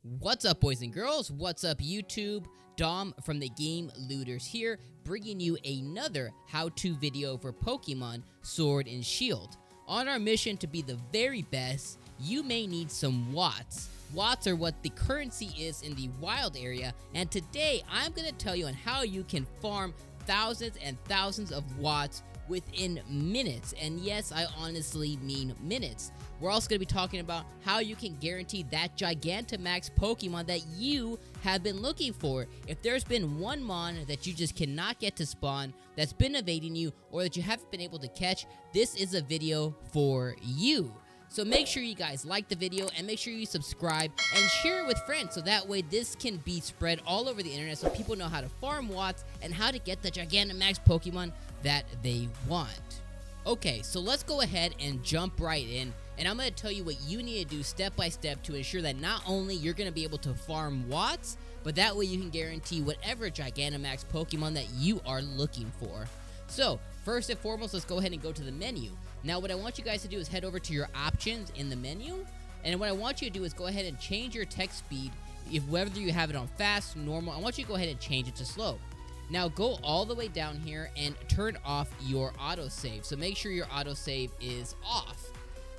What's up, boys and girls? What's up, YouTube? Dom from the Game Looters here, bringing you another how-to video for Pokemon Sword and Shield. On our mission to be the very best, you may need some watts. Watts are what the currency is in the wild area, and today I'm going to tell you on how you can farm thousands and thousands of watts within minutes. And yes, I honestly mean minutes. We're also going to be talking about how you can guarantee that Gigantamax Pokemon that you have been looking for. If there's been one Mon that you just cannot get to spawn, that's been evading you, or that you haven't been able to catch, this is a video for you. So make sure you guys like the video and make sure you subscribe and share it with friends, so that way this can be spread all over the internet so people know how to farm watts and how to get the Gigantamax Pokemon that they want. Okay, so let's go ahead and jump right in, and I'm going to tell you what you need to do step by step to ensure that not only you're going to be able to farm watts, but that way you can guarantee whatever Gigantamax Pokemon that you are looking for. So, first and foremost, let's go ahead and go to the menu. Now, what I want you guys to do is head over to your options in the menu, and what I want you to do is go ahead and change your text speed. If whether you have it on fast, normal, I want you to go ahead and change it to slow. Now, go all the way down here and turn off your autosave. So make sure your autosave is off.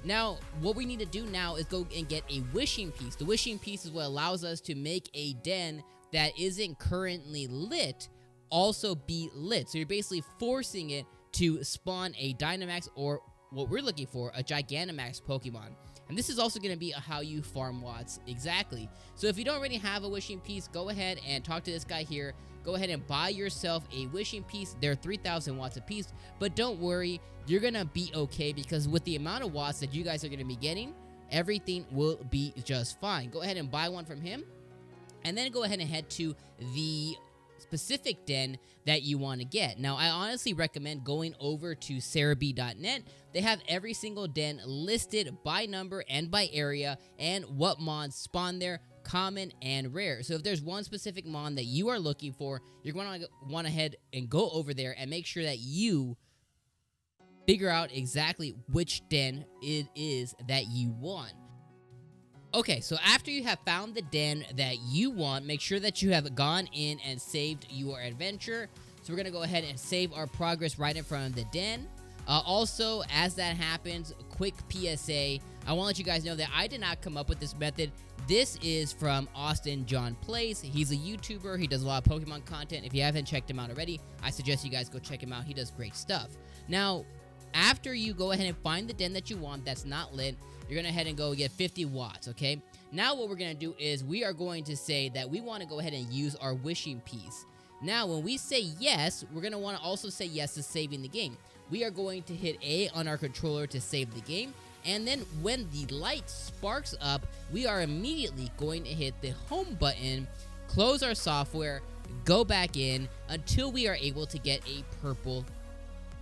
Now, what we need to do now is go and get a wishing piece. The wishing piece is what allows us to make a den that isn't currently lit also be lit. So you're basically forcing it to spawn a Dynamax, or what we're looking for, a Gigantamax Pokemon. And this is also going to be how you farm watts exactly. So if you don't already have a wishing piece, go ahead and talk to this guy here. Go ahead and buy yourself a wishing piece. They're 3,000 watts a piece, but don't worry, you're going to be okay, because with the amount of watts that you guys are going to be getting, everything will be just fine. Go ahead and buy one from him, and then go ahead and head to the specific den that you want to get. Now, I honestly recommend going over to Cerebi.net. They have every single den listed by number and by area, and what mons spawn there, common and rare. So if there's one specific mon that you are looking for, you're going to want to head and go over there and make sure that you figure out exactly which den it is that you want. Okay, so after you have found the den that you want, make sure that you have gone in and saved your adventure. So we're going to go ahead and save our progress right in front of the den. Also, as that happens, quick PSA, I want to let you guys know that I did not come up with this method. This is from Austin John Plays. He's a YouTuber. He does a lot of Pokemon content. If you haven't checked him out already, I suggest you guys go check him out. He does great stuff. Now, after you go ahead and find the den that you want that's not lit, you're going to head and go get 50 watts, okay? Now what we're going to do is we are going to say that we want to go ahead and use our wishing piece. Now, when we say yes, we're going to want to also say yes to saving the game. We are going to hit A on our controller to save the game, and then when the light sparks up, we are immediately going to hit the home button, close our software, go back in until we are able to get a purple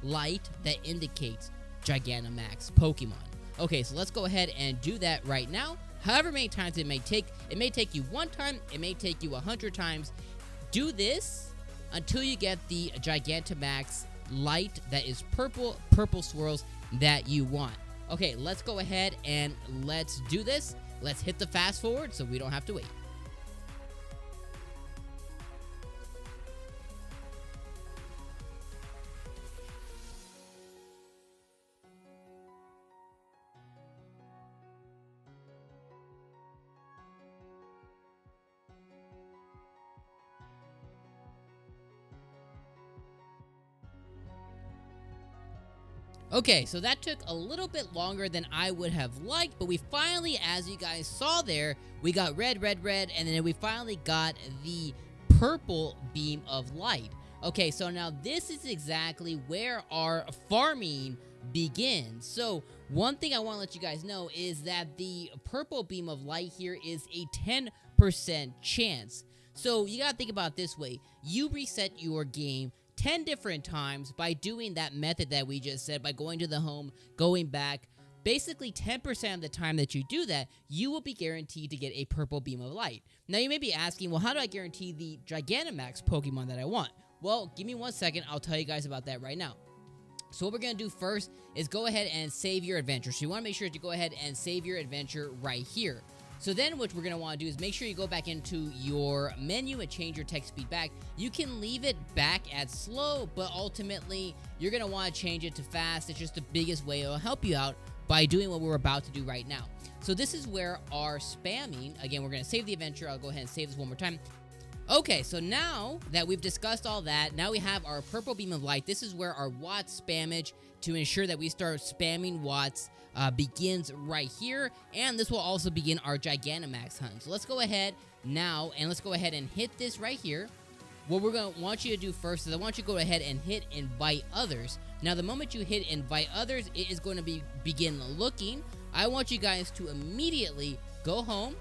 light that indicates Gigantamax Pokemon. Okay, so let's go ahead and do that right now. However many times it may take you one time, it may take you 100 times. Do this until you get the Gigantamax light that is purple swirls that you want. Okay, let's go ahead and let's do this. Let's hit the fast forward so we don't have to wait. Okay, so that took a little bit longer than I would have liked, but we finally, as you guys saw there, we got red, and then we finally got the purple beam of light. Okay, so now this is exactly where our farming begins. So one thing I want to let you guys know is that the purple beam of light here is a 10% chance. So you gotta think about it this way. You reset your game 10 different times by doing that method that we just said, by going to the home, going back. Basically 10% of the time that you do that, you will be guaranteed to get a purple beam of light. Now you may be asking, well, how do I guarantee the Gigantamax Pokemon that I want? Well, give me 1 second, I'll tell you guys about that right now. So what we're going to do first is go ahead and save your adventure. So you want to make sure to go ahead and save your adventure right here. So then what we're going to want to do is make sure you go back into your menu and change your text speed back. You can leave it back at slow, but ultimately you're going to want to change it to fast. It's just the biggest way it'll help you out by doing what we're about to do right now. So this is where our spamming, again, we're going to save the adventure. I'll go ahead and save this one more time. Okay, so now that we've discussed all that, now we have our purple beam of light. This is where our Watts spammage to ensure that we start spamming Watts begins right here, and this will also begin our Gigantamax hunt. So let's go ahead now, and let's go ahead and hit this right here. What we're going to want you to do first is I want you to go ahead and hit invite others. Now, the moment you hit invite others, it is going to begin looking. I want you guys to immediately go home,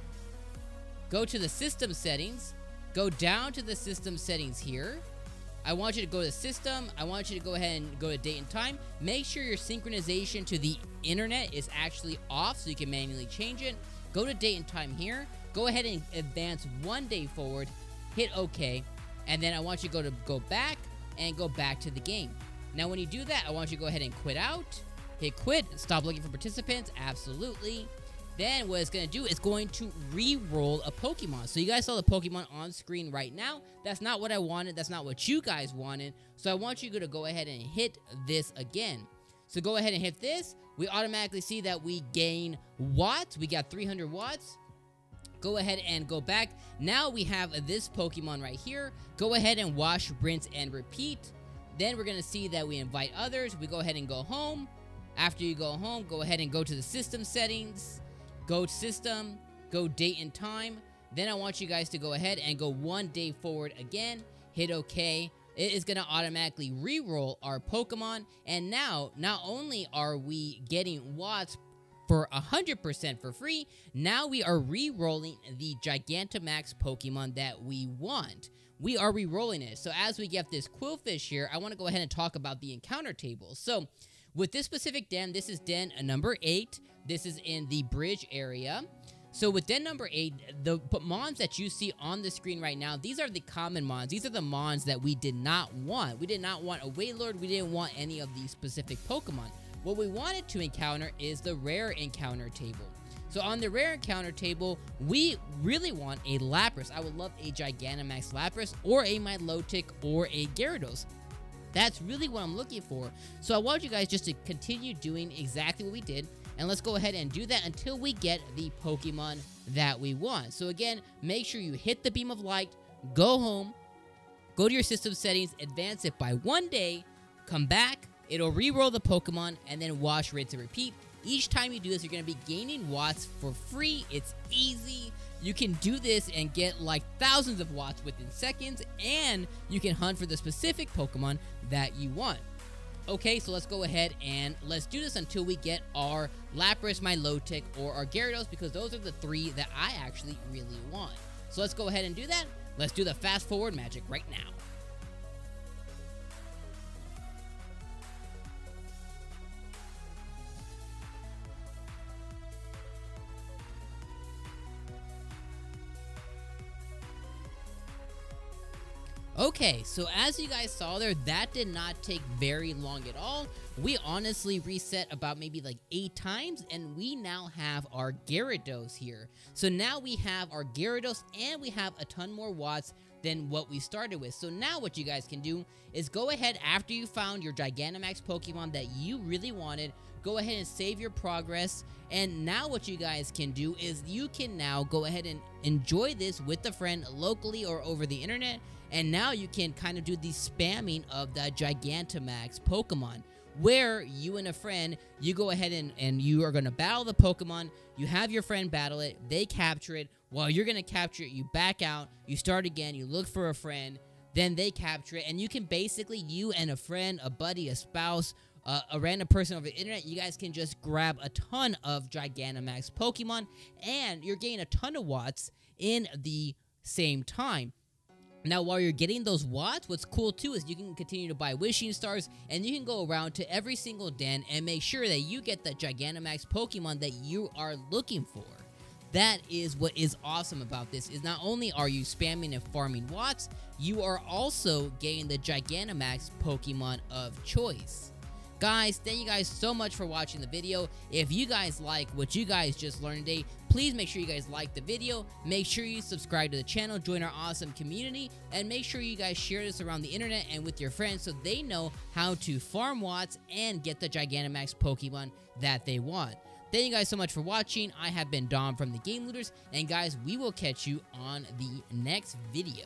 go to the system settings, go down to the system settings here. I want you to go to system. I want you to go ahead and go to date and time. Make sure your synchronization to the internet is actually off so you can manually change it. Go to date and time here. Go ahead and advance 1 day forward. Hit OK. And then I want you to go back and go back to the game. Now, when you do that, I want you to go ahead and quit out. Hit quit. Stop looking for participants. Absolutely. Then what it's going to do is going to re-roll a Pokemon. So you guys saw the Pokemon on screen right now. That's not what I wanted. That's not what you guys wanted. So I want you to go ahead and hit this again. So go ahead and hit this. We automatically see that we gain watts. We got 300 watts. Go ahead and go back. Now we have this Pokemon right here. Go ahead and wash, rinse, and repeat. Then we're going to see that we invite others. We go ahead and go home. After you go home, go ahead and go to the system settings. Go system, go date and time. Then I want you guys to go ahead and go 1 day forward again. Hit OK. It is going to automatically re-roll our Pokemon. And now, not only are we getting watts for 100% for free, now we are re-rolling the Gigantamax Pokemon that we want. We are re-rolling it. So as we get this Quillfish here, I want to go ahead and talk about the encounter table. So with this specific den, this is den number 8. This is in the bridge area. So with den number 8, the mons that you see on the screen right now, these are the common mons. These are the mons that we did not want. We did not want a Wailord. We didn't want any of these specific Pokemon. What we wanted to encounter is the rare encounter table. So on the rare encounter table, we really want a Lapras. I would love a Gigantamax Lapras or a Milotic or a Gyarados. That's really what I'm looking for. So I want you guys just to continue doing exactly what we did. And let's go ahead and do that until we get the Pokemon that we want. So again, make sure you hit the beam of light, go home, go to your system settings, advance it by 1 day, come back, it'll re-roll the Pokemon, and then wash, rinse, and repeat. Each time you do this, you're going to be gaining watts for free. It's easy. You can do this and get like thousands of watts within seconds, and you can hunt for the specific Pokemon that you want. Okay, so let's go ahead and let's do this until we get our Lapras, Milotic, or our Gyarados, because those are the 3 that I actually really want. So let's go ahead and do that. Let's do the fast forward magic right now. Okay, so as you guys saw there, that did not take very long at all. We honestly reset about maybe like 8 times, and we now have our Gyarados here. So now we have our Gyarados, and we have a ton more watts than what we started with. So now what you guys can do is go ahead, after you found your Gigantamax Pokemon that you really wanted, go ahead and save your progress. And now what you guys can do is you can now go ahead and enjoy this with a friend locally or over the internet. And now you can kind of do the spamming of the Gigantamax Pokemon, where you and a friend, you go ahead and you are going to battle the Pokemon. You have your friend battle it. They capture it. While you're going to capture it, you back out. You start again. You look for a friend. Then they capture it. And you can basically, you and a friend, a buddy, a spouse, a random person over the internet, you guys can just grab a ton of Gigantamax Pokemon. And you're getting a ton of watts in the same time. Now, while you're getting those watts, what's cool too is you can continue to buy wishing stars, and you can go around to every single den and make sure that you get the Gigantamax Pokemon that you are looking for. That is what is awesome about this, is not only are you spamming and farming watts, you are also getting the Gigantamax Pokemon of choice. Guys, thank you guys so much for watching the video. If you guys like what you guys just learned today, please make sure you guys like the video, make sure you subscribe to the channel, join our awesome community, and make sure you guys share this around the internet and with your friends so they know how to farm Watts and get the Gigantamax Pokemon that they want. Thank you guys so much for watching. I have been Dom from the Game Looters, and guys, we will catch you on the next video.